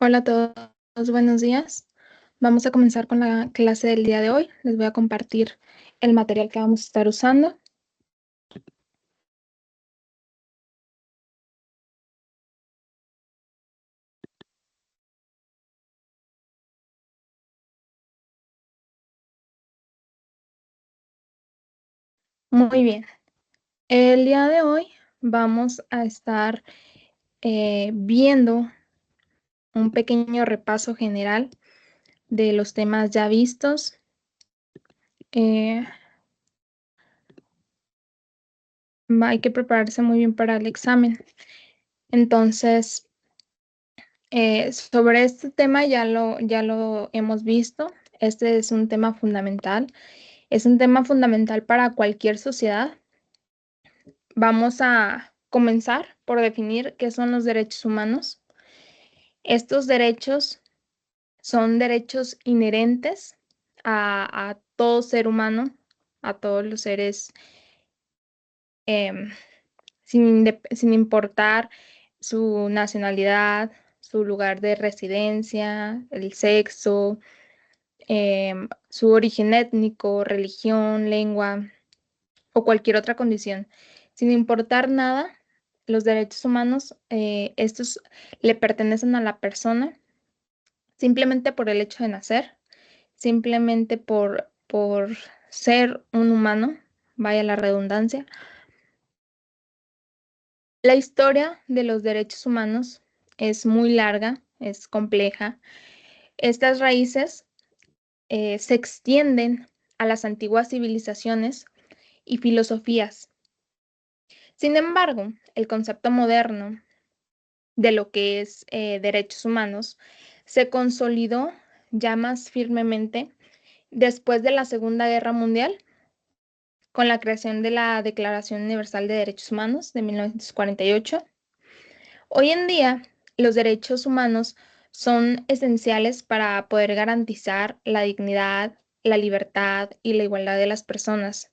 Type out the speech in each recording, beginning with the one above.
Hola a todos, buenos días. Vamos a comenzar con la clase del día de hoy. Les voy a compartir el material que vamos a estar usando. Muy bien. El día de hoy vamos a estar viendo un pequeño repaso general de los temas ya vistos. Hay que prepararse muy bien para el examen. Entonces, sobre este tema ya lo hemos visto. Este es un tema fundamental. Es un tema fundamental para cualquier sociedad. Vamos a comenzar por definir qué son los derechos humanos. Estos derechos son derechos inherentes a todo ser humano, a todos los seres, sin importar su nacionalidad, su lugar de residencia, el sexo, su origen étnico, religión, lengua o cualquier otra condición. Sin importar nada, los derechos humanos, estos le pertenecen a la persona simplemente por el hecho de nacer, simplemente por ser un humano, vaya la redundancia. La historia de los derechos humanos es muy larga, es compleja. Estas raíces se extienden a las antiguas civilizaciones y filosofías. Sin embargo, el concepto moderno de lo que es derechos humanos se consolidó ya más firmemente después de la Segunda Guerra Mundial con la creación de la Declaración Universal de Derechos Humanos de 1948. Hoy en día, los derechos humanos son esenciales para poder garantizar la dignidad, la libertad y la igualdad de las personas.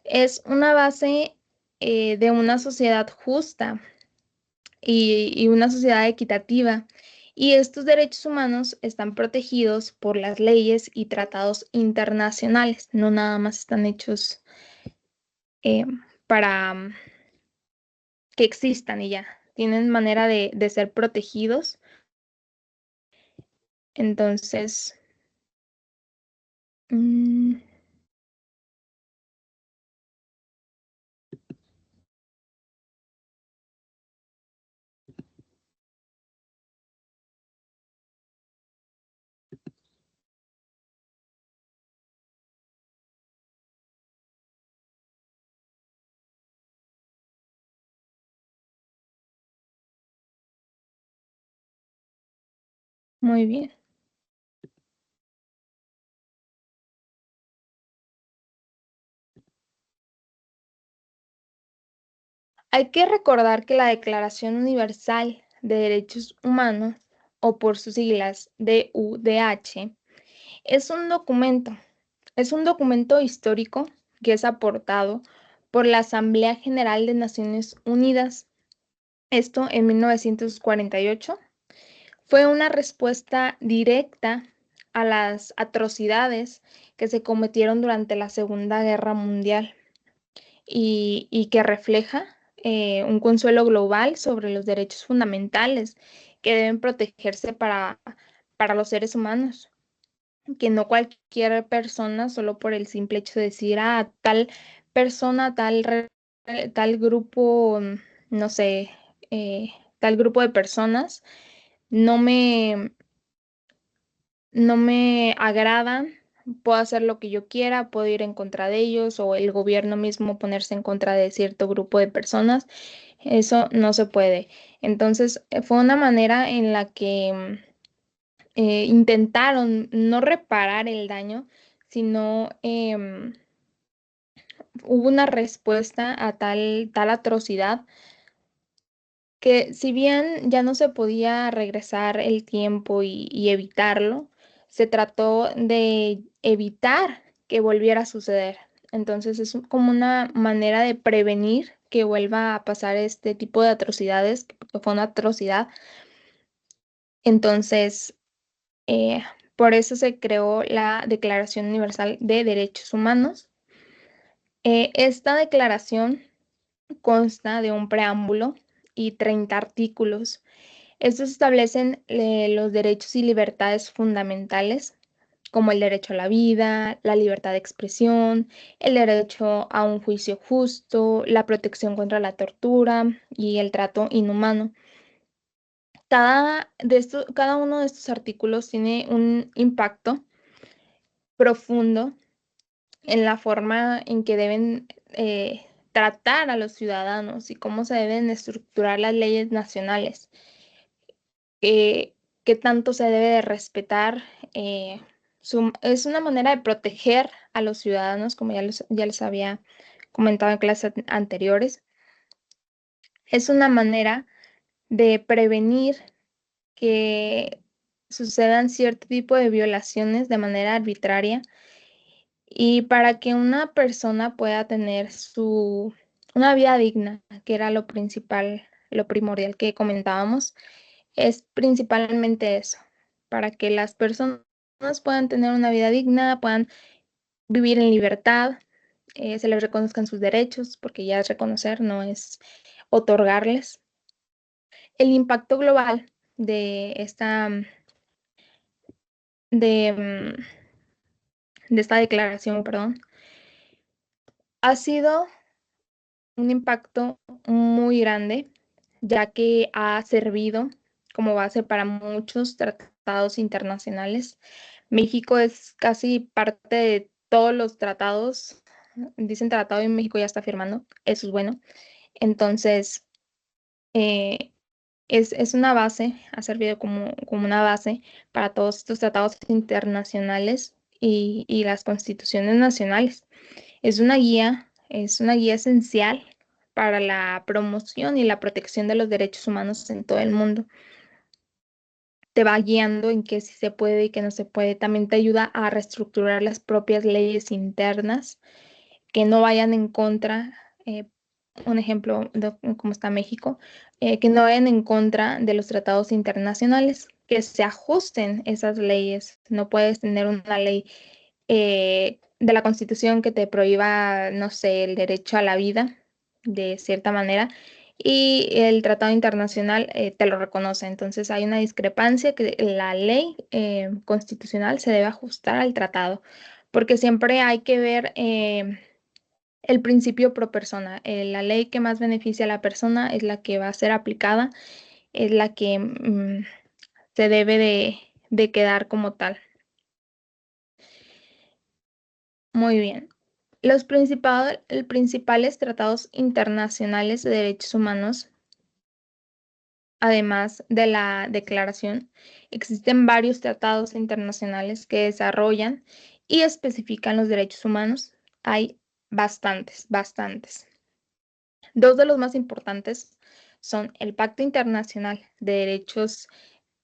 Es una base de una sociedad justa y una sociedad equitativa. Y estos derechos humanos están protegidos por las leyes y tratados internacionales, no nada más están hechos eh, para que existan y ya, tienen manera de ser protegidos. Entonces, mm, muy bien. Hay que recordar que la Declaración Universal de Derechos Humanos, o por sus siglas DUDH, es un documento histórico que es aportado por la Asamblea General de Naciones Unidas, esto en 1948. Fue una respuesta directa a las atrocidades que se cometieron durante la Segunda Guerra Mundial y que refleja un consuelo global sobre los derechos fundamentales que deben protegerse para los seres humanos, que no cualquier persona, solo por el simple hecho de decir, tal persona, tal grupo, no sé, tal grupo de personas, no me, no me agradan, puedo hacer lo que yo quiera, puedo ir en contra de ellos o el gobierno mismo ponerse en contra de cierto grupo de personas. Eso no se puede. Entonces, fue una manera en la que intentaron no reparar el daño, sino hubo una respuesta a tal atrocidad que si bien ya no se podía regresar el tiempo y evitarlo, se trató de evitar que volviera a suceder. Entonces es como una manera de prevenir que vuelva a pasar este tipo de atrocidades, porque fue una atrocidad. Entonces, por eso se creó la Declaración Universal de Derechos Humanos. Esta declaración consta de un preámbulo y 30 artículos. Estos establecen los derechos y libertades fundamentales, como el derecho a la vida, la libertad de expresión, el derecho a un juicio justo, la protección contra la tortura y el trato inhumano. Cada uno de estos artículos tiene un impacto profundo en la forma en que deben tratar a los ciudadanos y cómo se deben estructurar las leyes nacionales, qué tanto se debe de respetar. Es una manera de proteger a los ciudadanos, como ya les había comentado en clases anteriores. Es una manera de prevenir que sucedan cierto tipo de violaciones de manera arbitraria, y para que una persona pueda tener una vida digna, que era lo principal, lo primordial que comentábamos, es principalmente eso, para que las personas puedan tener una vida digna, puedan vivir en libertad, se les reconozcan sus derechos, porque ya es reconocer, no es otorgarles. El impacto global de de, de esta declaración, perdón, ha sido un impacto muy grande, ya que ha servido como base para muchos tratados internacionales. México es casi parte de todos los tratados. Dicen tratado y México ya está firmando. Eso es bueno. Entonces, eh, es una base, ha servido como una base para todos estos tratados internacionales y las constituciones nacionales. Es una guía esencial para la promoción y la protección de los derechos humanos en todo el mundo. Te va guiando en qué sí se puede y qué no se puede. También te ayuda a reestructurar las propias leyes internas que no vayan en contra, un ejemplo de cómo está México, que no vayan en contra de los tratados internacionales, que se ajusten esas leyes. No puedes tener una ley de la Constitución que te prohíba, no sé, el derecho a la vida de cierta manera, y el tratado internacional te lo reconoce. Entonces hay una discrepancia que la ley constitucional se debe ajustar al tratado, porque siempre hay que ver el principio pro persona. La ley que más beneficia a la persona es la que va a ser aplicada, es la que se debe de quedar como tal. Muy bien. Los principales tratados internacionales de derechos humanos, además de la declaración, existen varios tratados internacionales que desarrollan y especifican los derechos humanos. Hay bastantes, bastantes. Dos de los más importantes son el Pacto Internacional de Derechos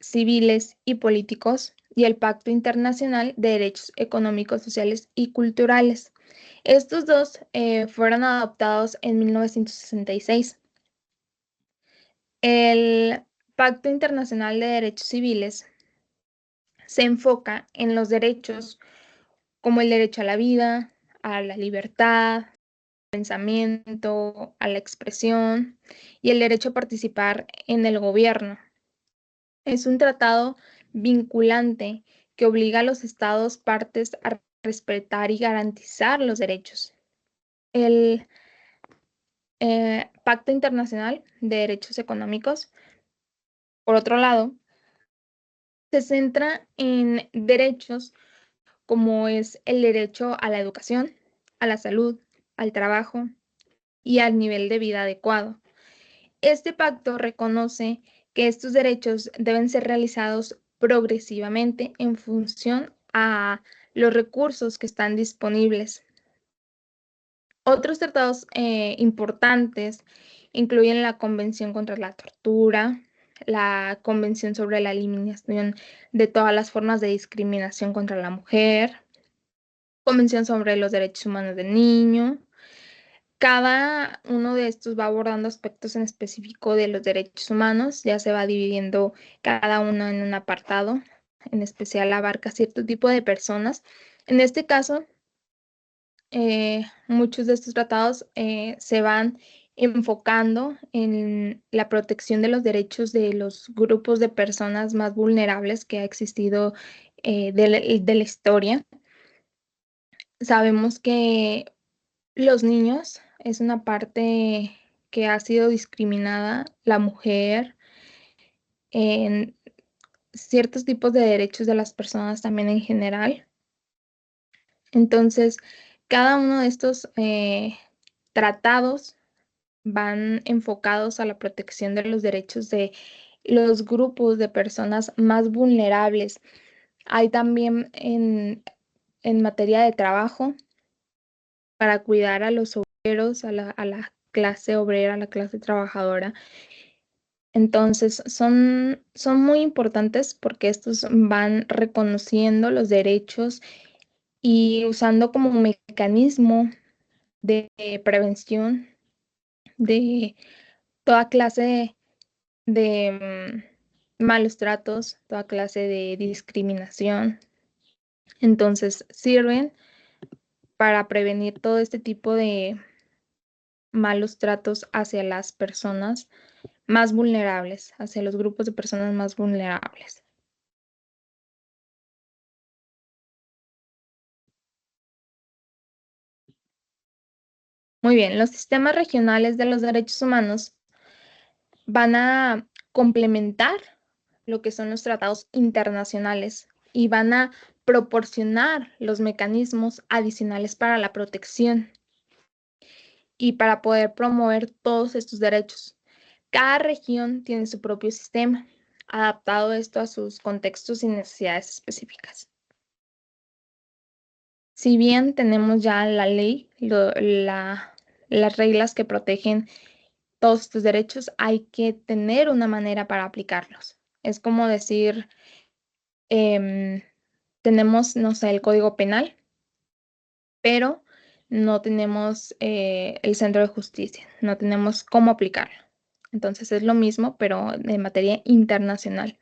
Civiles y Políticos y el Pacto Internacional de Derechos Económicos, Sociales y Culturales. Estos dos fueron adoptados en 1966. El Pacto Internacional de Derechos Civiles se enfoca en los derechos como el derecho a la vida, a la libertad, pensamiento, a la expresión y el derecho a participar en el gobierno. Es un tratado vinculante que obliga a los estados partes a respetar y garantizar los derechos. El Pacto Internacional de Derechos Económicos, por otro lado, se centra en derechos como es el derecho a la educación, a la salud, al trabajo y al nivel de vida adecuado. Este pacto reconoce que estos derechos deben ser realizados progresivamente en función a los recursos que están disponibles. Otros tratados importantes incluyen la Convención contra la Tortura, la Convención sobre la Eliminación de todas las formas de discriminación contra la mujer, Convención sobre los Derechos Humanos del Niño, Cada uno de estos va abordando aspectos en específico de los derechos humanos, ya se va dividiendo cada uno en un apartado, en especial abarca cierto tipo de personas. En este caso, muchos de estos tratados se van enfocando en la protección de los derechos de los grupos de personas más vulnerables que ha existido de la historia. Sabemos que los niños es una parte que ha sido discriminada, la mujer, en ciertos tipos de derechos de las personas también en general. Entonces, cada uno de estos tratados van enfocados a la protección de los derechos de los grupos de personas más vulnerables. Hay también en materia de trabajo para cuidar a los obreros, a la clase obrera, a la clase trabajadora. Entonces, son muy importantes porque estos van reconociendo los derechos y usando como mecanismo de prevención de toda clase de malos tratos, toda clase de discriminación. Entonces, sirven para prevenir todo este tipo de malos tratos hacia las personas más vulnerables, hacia los grupos de personas más vulnerables. Muy bien, los sistemas regionales de los derechos humanos van a complementar lo que son los tratados internacionales y van a proporcionar los mecanismos adicionales para la protección y para poder promover todos estos derechos. Cada región tiene su propio sistema, adaptado esto a sus contextos y necesidades específicas. Si bien tenemos ya la ley, las reglas que protegen todos estos derechos, hay que tener una manera para aplicarlos. Es como decir, tenemos, no sé, el Código Penal, pero no tenemos el centro de justicia, no tenemos cómo aplicarlo. Entonces es lo mismo, pero en materia internacional.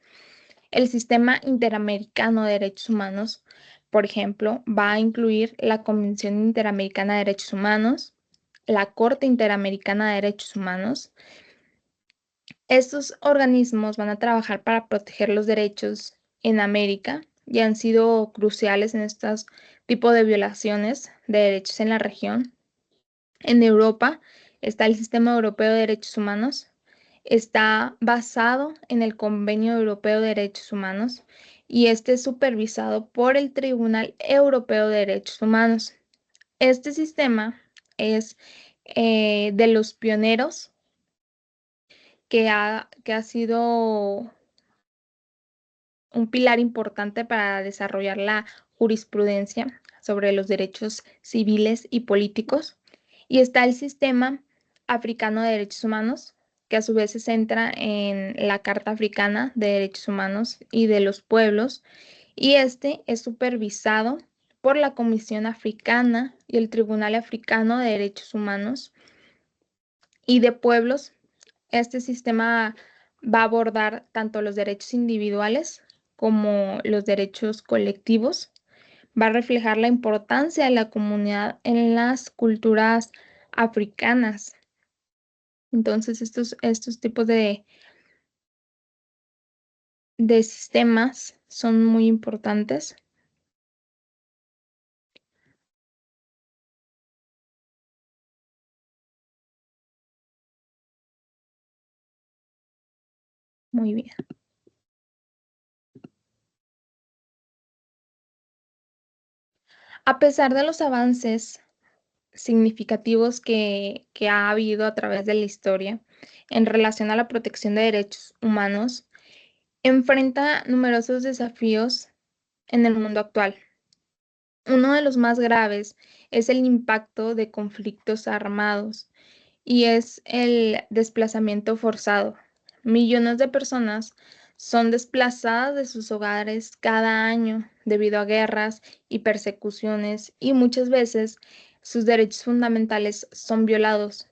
El sistema interamericano de derechos humanos, por ejemplo, va a incluir la Convención Interamericana de Derechos Humanos, la Corte Interamericana de Derechos Humanos. Estos organismos van a trabajar para proteger los derechos en América y han sido cruciales en estos tipos de violaciones de derechos en la región. En Europa está el Sistema Europeo de Derechos Humanos. Está basado en el Convenio Europeo de Derechos Humanos y este es supervisado por el Tribunal Europeo de Derechos Humanos. Este sistema es de los pioneros que ha sido un pilar importante para desarrollar la jurisprudencia sobre los derechos civiles y políticos. Y está el Sistema Africano de Derechos Humanos, que a su vez se centra en la Carta Africana de Derechos Humanos y de los Pueblos, y este es supervisado por la Comisión Africana y el Tribunal Africano de Derechos Humanos y de Pueblos. Este sistema va a abordar tanto los derechos individuales como los derechos colectivos. Va a reflejar la importancia de la comunidad en las culturas africanas. Entonces, estos tipos de sistemas son muy importantes. Muy bien. A pesar de los avances significativos que ha habido a través de la historia en relación a la protección de derechos humanos, enfrenta numerosos desafíos en el mundo actual. Uno de los más graves es el impacto de conflictos armados y es el desplazamiento forzado. Millones de personas son desplazadas de sus hogares cada año debido a guerras y persecuciones y muchas veces sus derechos fundamentales son violados.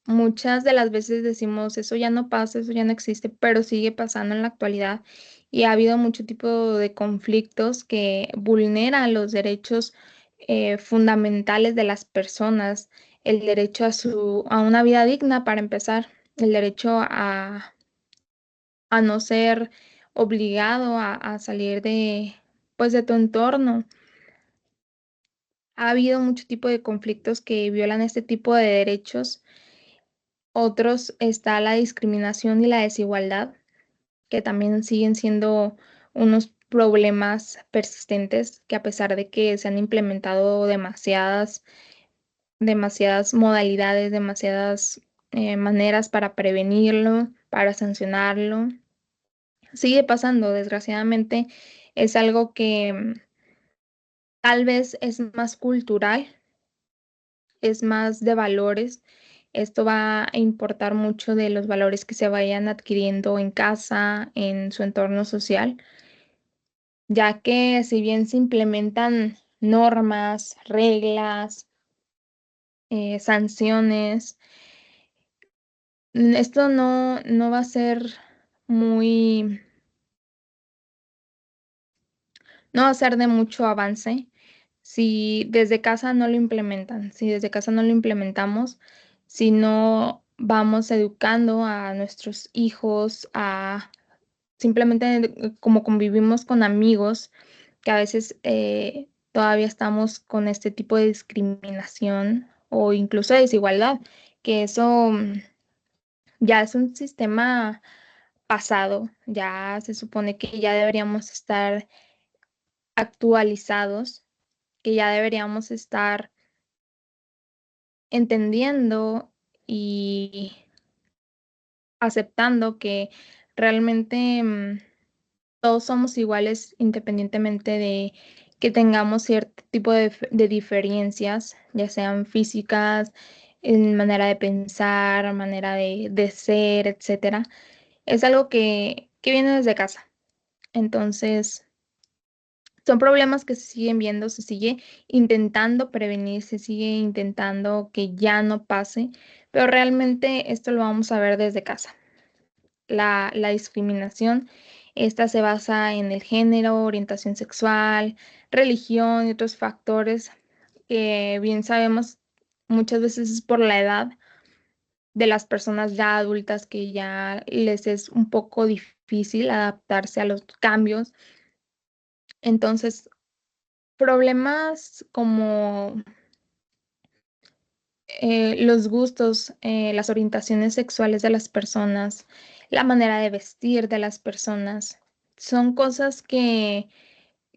Muchas de las veces decimos: "Eso ya no pasa, eso ya no existe", pero sigue pasando en la actualidad, y ha habido mucho tipo de conflictos que vulneran los derechos, fundamentales de las personas, el derecho a una vida digna, para empezar, el derecho a no ser obligado a salir de, pues, de tu entorno. Ha habido mucho tipo de conflictos que violan este tipo de derechos. Otros está la discriminación y la desigualdad, que también siguen siendo unos problemas persistentes que, a pesar de que se han implementado demasiadas modalidades, demasiadas, maneras para prevenirlo, para sancionarlo, sigue pasando. Desgraciadamente, es algo que, tal vez es más cultural, es más de valores. Esto va a importar mucho de los valores que se vayan adquiriendo en casa, en su entorno social, ya que, si bien se implementan normas, reglas, sanciones, esto no va a ser muy no va a ser de mucho avance si desde casa no lo implementan, si desde casa no lo implementamos, si no vamos educando a nuestros hijos a simplemente, como convivimos con amigos, que a veces, todavía estamos con este tipo de discriminación o incluso de desigualdad, que eso, ya es un sistema pasado, ya se supone que ya deberíamos estar actualizados, que ya deberíamos estar entendiendo y aceptando que realmente, todos somos iguales, independientemente de que tengamos cierto tipo de diferencias, ya sean físicas, en manera de pensar, manera de ser, etcétera. Es algo que viene desde casa. Entonces, son problemas que se siguen viendo, se sigue intentando prevenir, se sigue intentando que ya no pase, pero realmente esto lo vamos a ver desde casa. La discriminación, esta se basa en el género, orientación sexual, religión y otros factores que, bien sabemos, muchas veces es por la edad de las personas ya adultas, que ya les es un poco difícil adaptarse a los cambios. Entonces, problemas como, los gustos, las orientaciones sexuales de las personas, la manera de vestir de las personas, son cosas que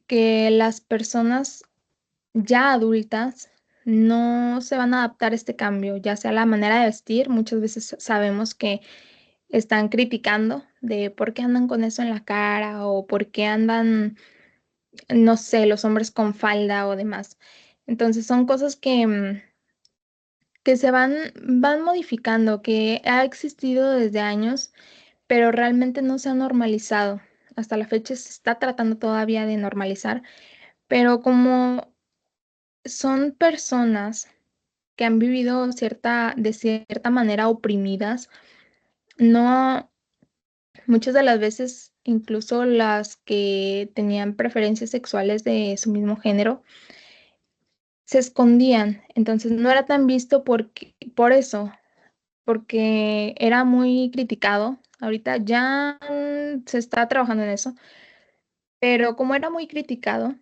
las personas ya adultas no se van a adaptar a este cambio, ya sea la manera de vestir. Muchas veces sabemos que están criticando de por qué andan con eso en la cara, o por qué andan, no sé, los hombres con falda o demás. Entonces, son cosas que se van modificando, que ha existido desde años, pero realmente no se ha normalizado. Hasta la fecha se está tratando todavía de normalizar, pero como son personas que han vivido de cierta manera oprimidas, no, muchas de las veces, incluso las que tenían preferencias sexuales de su mismo género, se escondían. Entonces, no era tan visto por eso, porque era muy criticado. Ahorita ya, se está trabajando en eso, pero como era muy criticado,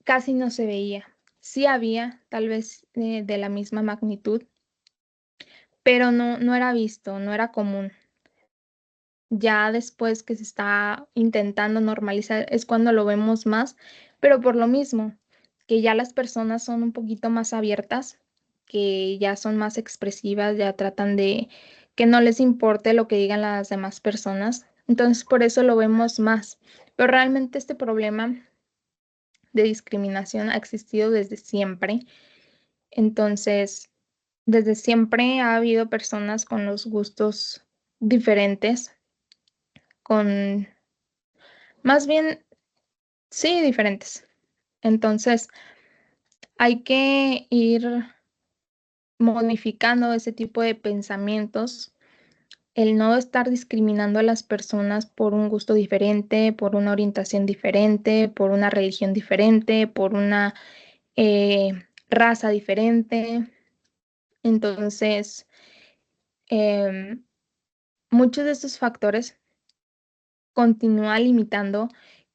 casi no se veía. Sí había, tal vez, de la misma magnitud, pero no era visto, no era común. Ya después que se está intentando normalizar es cuando lo vemos más, pero por lo mismo, que ya las personas son un poquito más abiertas, que ya son más expresivas, ya tratan de que no les importe lo que digan las demás personas. Entonces, por eso lo vemos más. Pero realmente este problema de discriminación ha existido desde siempre. Entonces, desde siempre ha habido personas con los gustos diferentes, con más bien, sí, diferentes. Entonces, Hay que ir modificando ese tipo de pensamientos, el no estar discriminando a las personas por un gusto diferente, por una orientación diferente, por una religión diferente, por una eh, raza diferente. Entonces, em, muchos de estos factores continúan limitando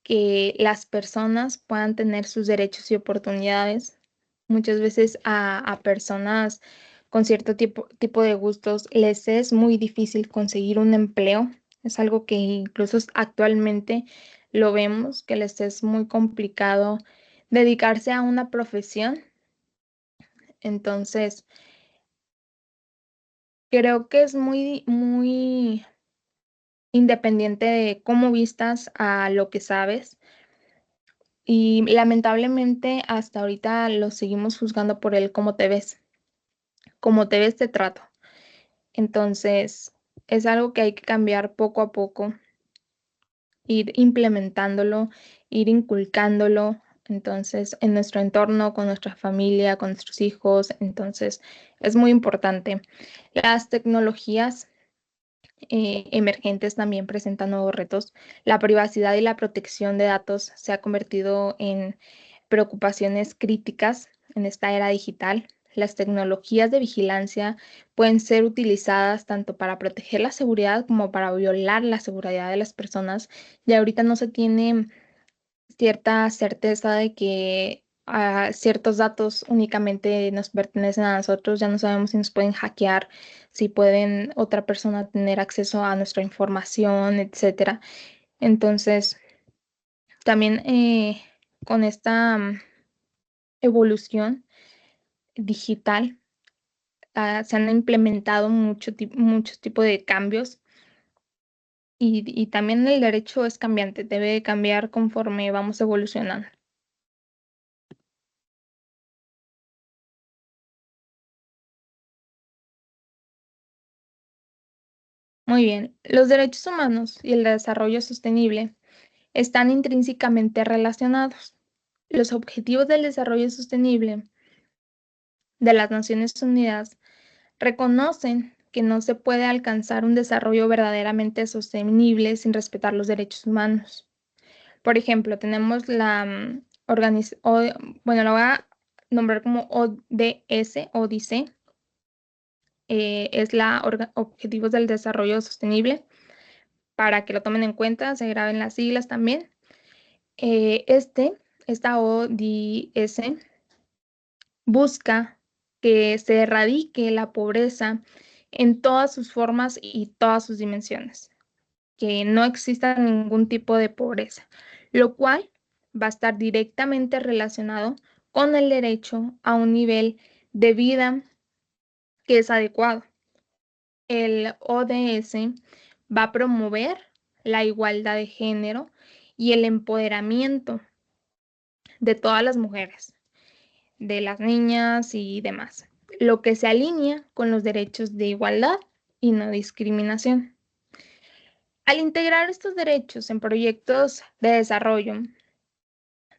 que las personas puedan tener sus derechos y oportunidades. Muchas veces a personas con cierto tipo de gustos les es muy difícil conseguir un empleo. Es algo que incluso actualmente lo vemos, que les es muy complicado dedicarse a una profesión. Entonces, creo que es muy independiente de cómo vistas a lo que sabes. Y lamentablemente hasta ahorita lo seguimos juzgando por el cómo te ves. Como te ves, te trato. Entonces, es algo que hay que cambiar poco a poco, ir implementándolo, ir inculcándolo. Entonces, en nuestro entorno, con nuestra familia, con nuestros hijos. Entonces, es muy importante. Las tecnologías emergentes también presentan nuevos retos. La privacidad y la protección de datos se ha convertido en preocupaciones críticas en esta era digital. Las tecnologías de vigilancia pueden ser utilizadas tanto para proteger la seguridad como para violar la seguridad de las personas. Y ahorita no se tiene cierta certeza de que ciertos datos únicamente nos pertenecen a nosotros, ya no sabemos si nos pueden hackear, si pueden otra persona tener acceso a nuestra información, etcétera. Entonces, también con esta evolución digital se han implementado muchos tipos de cambios y también el derecho es cambiante, debe cambiar conforme vamos evolucionando. Muy bien, los derechos humanos y el desarrollo sostenible están intrínsecamente relacionados. Los objetivos del desarrollo sostenible de las Naciones Unidas reconocen que no se puede alcanzar un desarrollo verdaderamente sostenible sin respetar los derechos humanos. Por ejemplo, tenemos bueno, la voy a nombrar como ODS, ODC, es la Objetivos del Desarrollo Sostenible, para que lo tomen en cuenta, se graben las siglas también. Esta ODS busca que se erradique la pobreza en todas sus formas y todas sus dimensiones, que no exista ningún tipo de pobreza, lo cual va a estar directamente relacionado con el derecho a un nivel de vida que es adecuado. El ODS va a promover la igualdad de género y el empoderamiento de todas las mujeres, de las niñas y demás, lo que se alinea con los derechos de igualdad y no discriminación. Al integrar estos derechos en proyectos de desarrollo,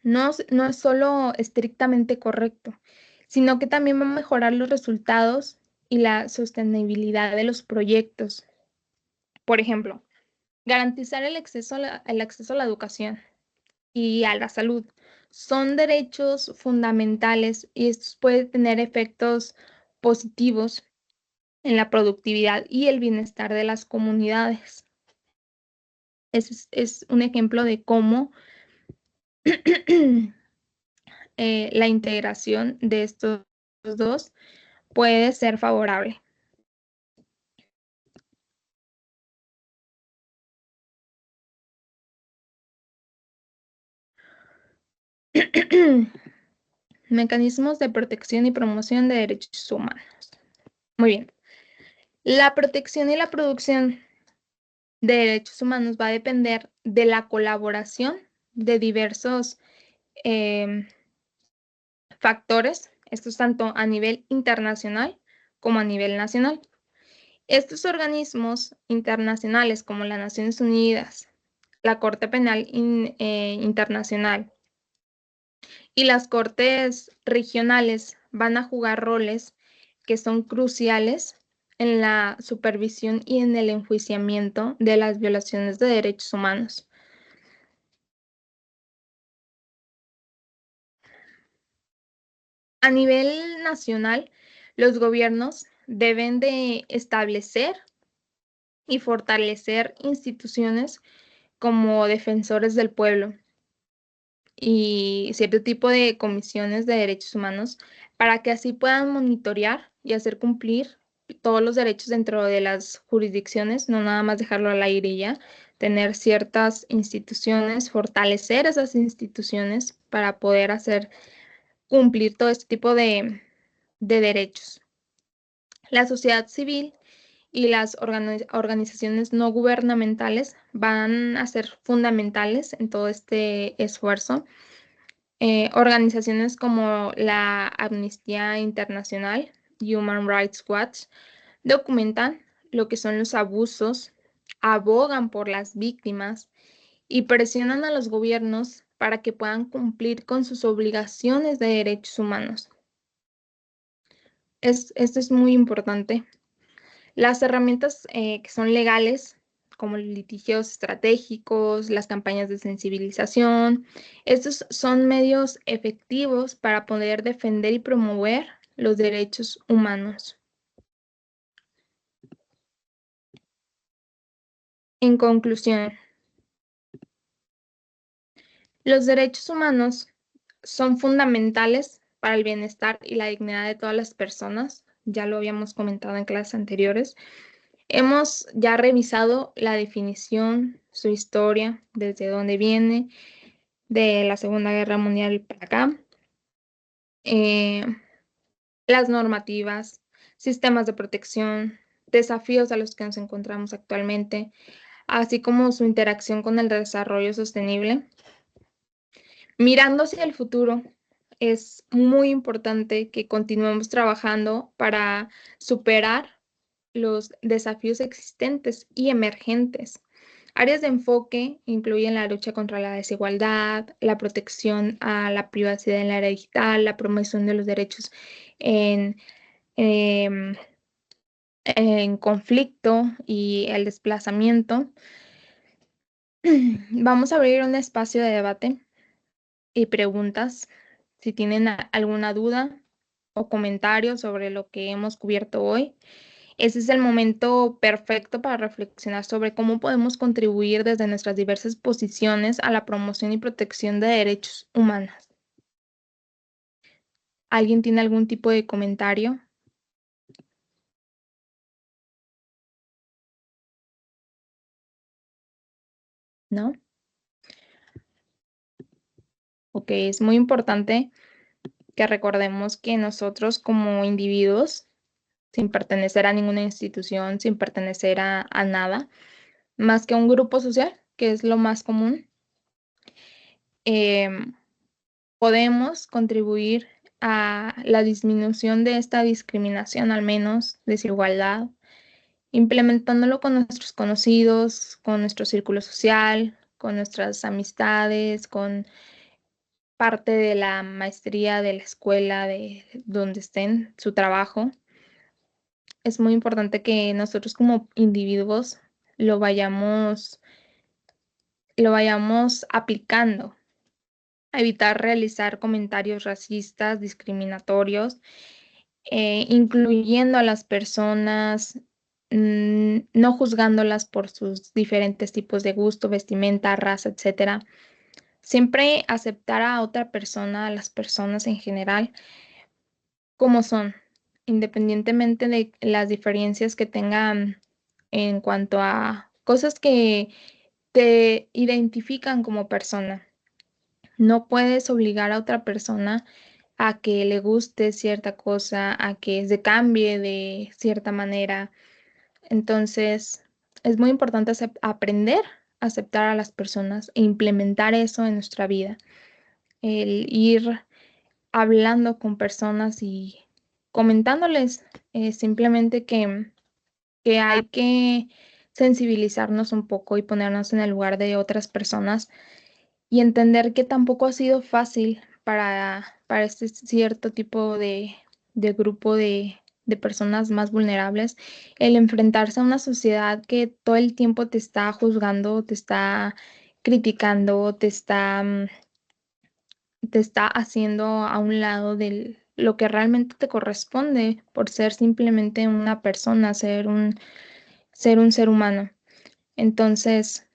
no es solo estrictamente correcto, sino que también va a mejorar los resultados y la sostenibilidad de los proyectos. Por ejemplo, garantizar el acceso a la educación y a la salud son derechos fundamentales y estos pueden tener efectos positivos en la productividad y el bienestar de las comunidades. Es un ejemplo de cómo la integración de estos dos puede ser favorable. Mecanismos de protección y promoción de derechos humanos. Muy bien. La protección y la producción de derechos humanos va a depender de la colaboración de diversos factores, esto es tanto a nivel internacional como a nivel nacional. Estos organismos internacionales como las Naciones Unidas, la Corte Penal Internacional Y las cortes regionales van a jugar roles que son cruciales en la supervisión y en el enjuiciamiento de las violaciones de derechos humanos. A nivel nacional, los gobiernos deben de establecer y fortalecer instituciones como defensores del pueblo y cierto tipo de comisiones de derechos humanos para que así puedan monitorear y hacer cumplir todos los derechos dentro de las jurisdicciones, no nada más dejarlo al aire y ya, tener ciertas instituciones, fortalecer esas instituciones para poder hacer cumplir todo este tipo de derechos. La sociedad civil y las organizaciones no gubernamentales van a ser fundamentales en todo este esfuerzo. Organizaciones como la Amnistía Internacional, Human Rights Watch, documentan lo que son los abusos, abogan por las víctimas y presionan a los gobiernos para que puedan cumplir con sus obligaciones de derechos humanos. Esto es muy importante. Las herramientas que son legales, como los litigios estratégicos, las campañas de sensibilización, estos son medios efectivos para poder defender y promover los derechos humanos. En conclusión, los derechos humanos son fundamentales para el bienestar y la dignidad de todas las personas. Ya lo habíamos comentado en clases anteriores. Hemos ya revisado la definición, su historia, desde dónde viene, de la Segunda Guerra Mundial para acá, eh, las normativas, sistemas de protección, desafíos a los que nos encontramos actualmente, así como su interacción con el desarrollo sostenible. Mirando hacia el futuro, es muy importante que continuemos trabajando para superar los desafíos existentes y emergentes. Áreas de enfoque incluyen la lucha contra la desigualdad, la protección a la privacidad en la era digital, la promoción de los derechos en, em, en conflicto y el desplazamiento. Vamos a abrir un espacio de debate y preguntas. Si tienen alguna duda o comentario sobre lo que hemos cubierto hoy, ese es el momento perfecto para reflexionar sobre cómo podemos contribuir desde nuestras diversas posiciones a la promoción y protección de derechos humanos. ¿Alguien tiene algún tipo de comentario? ¿No? Ok, es muy importante que recordemos que nosotros como individuos, sin pertenecer a ninguna institución, sin pertenecer a nada, más que a un grupo social, que es lo más común, em, podemos contribuir a la disminución de esta discriminación, al menos desigualdad, implementándolo con nuestros conocidos, con nuestro círculo social, con nuestras amistades, con parte de la maestría de la escuela, de donde estén, su trabajo. Es muy importante que nosotros como individuos lo vayamos aplicando, a evitar realizar comentarios racistas, discriminatorios, incluyendo a las personas, no juzgándolas por sus diferentes tipos de gusto, vestimenta, raza, etcétera. Siempre aceptar a otra persona, a las personas en general, como son, independientemente de las diferencias que tengan en cuanto a cosas que te identifican como persona. No puedes obligar a otra persona a que le guste cierta cosa, a que se cambie de cierta manera. Entonces, es muy importante aprender a aceptar a las personas e implementar eso en nuestra vida. El ir hablando con personas y comentándoles simplemente que hay que sensibilizarnos un poco y ponernos en el lugar de otras personas y entender que tampoco ha sido fácil para este cierto tipo de grupo de personas más vulnerables, el enfrentarse a una sociedad que todo el tiempo te está juzgando, te está criticando, te está haciendo a un lado de lo que realmente te corresponde por ser simplemente una persona, ser un ser humano. Entonces,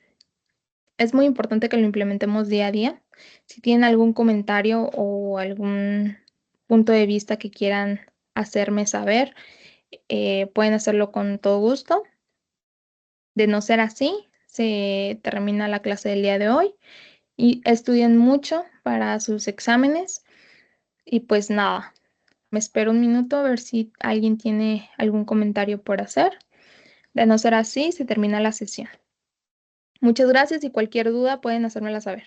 es muy importante que lo implementemos día a día. Si tienen algún comentario o algún punto de vista que quieran hacerme saber, pueden hacerlo con todo gusto. De no ser así, se termina la clase del día de hoy y estudien mucho para sus exámenes. Y pues nada, me espero un minuto a ver si alguien tiene algún comentario por hacer. De no ser así, se termina la sesión. Muchas gracias y cualquier duda pueden hacérmela saber.